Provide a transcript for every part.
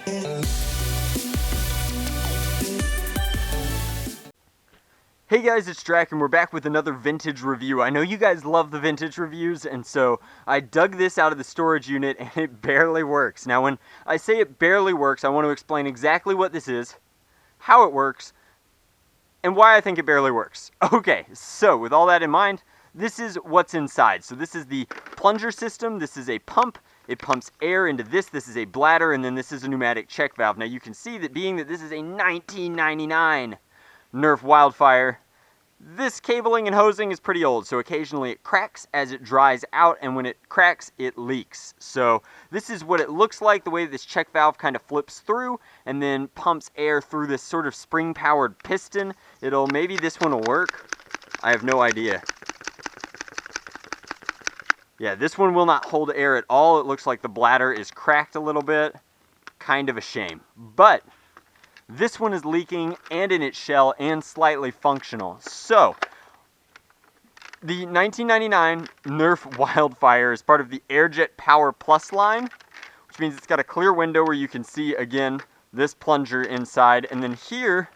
Hey guys, it's Drac and we're back with another vintage review. I know you guys love the vintage reviews, and so I dug this out of the storage unit and it barely works. Now when I say it barely works, I want to explain exactly what this is, how it works, and why I think it barely works. Okay, so with all that in mind, this is what's inside. So this is the plunger system, this is a pump, it pumps air into this is a bladder, and then this is a pneumatic check valve. Now you can see that being that this is a 1999 Nerf Wildfire, this cabling and hosing is pretty old, so occasionally it cracks as it dries out, and when it cracks, it leaks. So this is what it looks like, the way this check valve kind of flips through and then pumps air through this sort of spring-powered piston. Maybe this one will work. I have no idea. Yeah, this one will not hold air at all. It looks like the bladder is cracked a little bit. Kind of a shame. But this one is leaking and in its shell and slightly functional. So, the 1999 Nerf Wildfire is part of the Airjet Power Plus line, which means it's got a clear window where you can see, again, this plunger inside. And then here,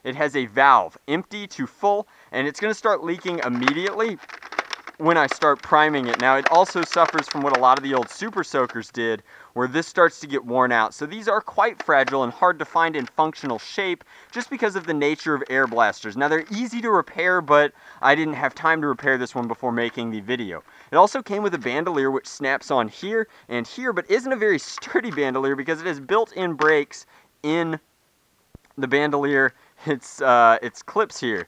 it has a valve, empty to full, and it's going to start leaking immediately when I start priming it. Now, it also suffers from what a lot of the old Super Soakers did, where this starts to get worn out. So these are quite fragile and hard to find in functional shape just because of the nature of air blasters. Now, they're easy to repair, but I didn't have time to repair this one before making the video. It also came with a bandolier which snaps on here and here, but isn't a very sturdy bandolier because it has built-in brakes in the bandolier. It's clips here.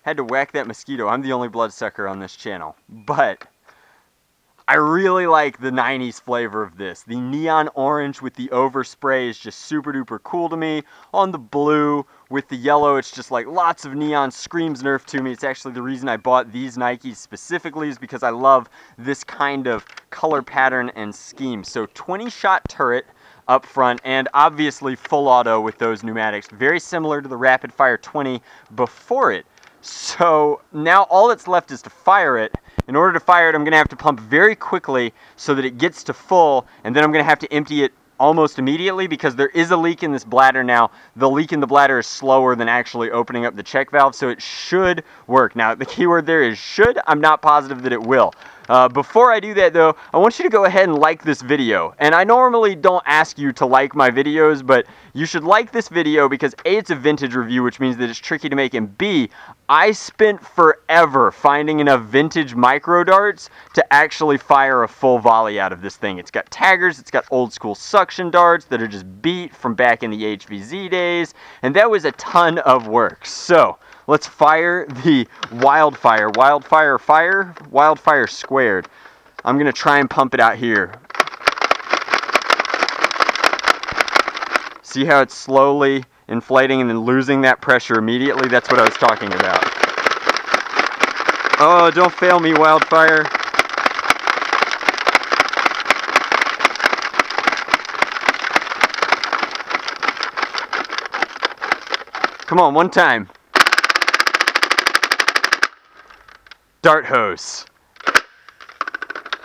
Had to whack that mosquito. I'm the only bloodsucker on this channel. But I really like the 90s flavor of this. The neon orange with the overspray is just super duper cool to me. On the blue with the yellow, it's just like lots of neon, screams Nerf to me. It's actually the reason I bought these Nikes specifically, is because I love this kind of color pattern and scheme. So 20-shot turret up front, and obviously full auto with those pneumatics. Very similar to the Rapid Fire 20 before it. So now all that's left is to fire it. In order to fire it, I'm going to have to pump very quickly so that it gets to full, and then I'm going to have to empty it almost immediately because there is a leak in this bladder now. The leak in the bladder is slower than actually opening up the check valve, so it should work. Now, the keyword there is should. I'm not positive that it will. Before I do that though, I want you to go ahead and like this video. And I normally don't ask you to like my videos, but you should like this video because A, it's a vintage review, which means that it's tricky to make, and B, I spent forever finding enough vintage micro darts to actually fire a full volley out of this thing. It's got taggers, it's got old school suction darts that are just beat from back in the HVZ days, and that was a ton of work. So let's fire the Wildfire. Wildfire squared. I'm going to try and pump it out here. See how it's slowly inflating and then losing that pressure immediately? That's what I was talking about. Oh, don't fail me, Wildfire. Come on, one time. Dart hose.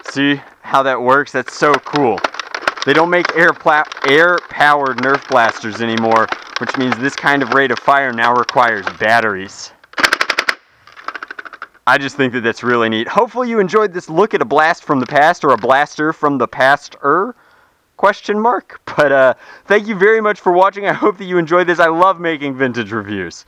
See how that works? That's so cool. They don't make air-powered Nerf blasters anymore, which means this kind of rate of fire now requires batteries. I just think that that's really neat. Hopefully you enjoyed this look at a blast from the past, or a blaster from the past-er? Question mark? But thank you very much for watching. I hope that you enjoyed this. I love making vintage reviews.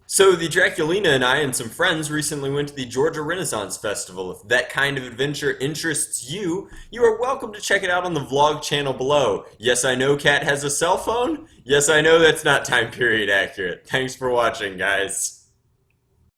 So the Draculina and I and some friends recently went to the Georgia Renaissance Festival. If that kind of adventure interests you, you are welcome to check it out on the vlog channel below. Yes, I know Kat has a cell phone. Yes, I know that's not time period accurate. Thanks for watching, guys.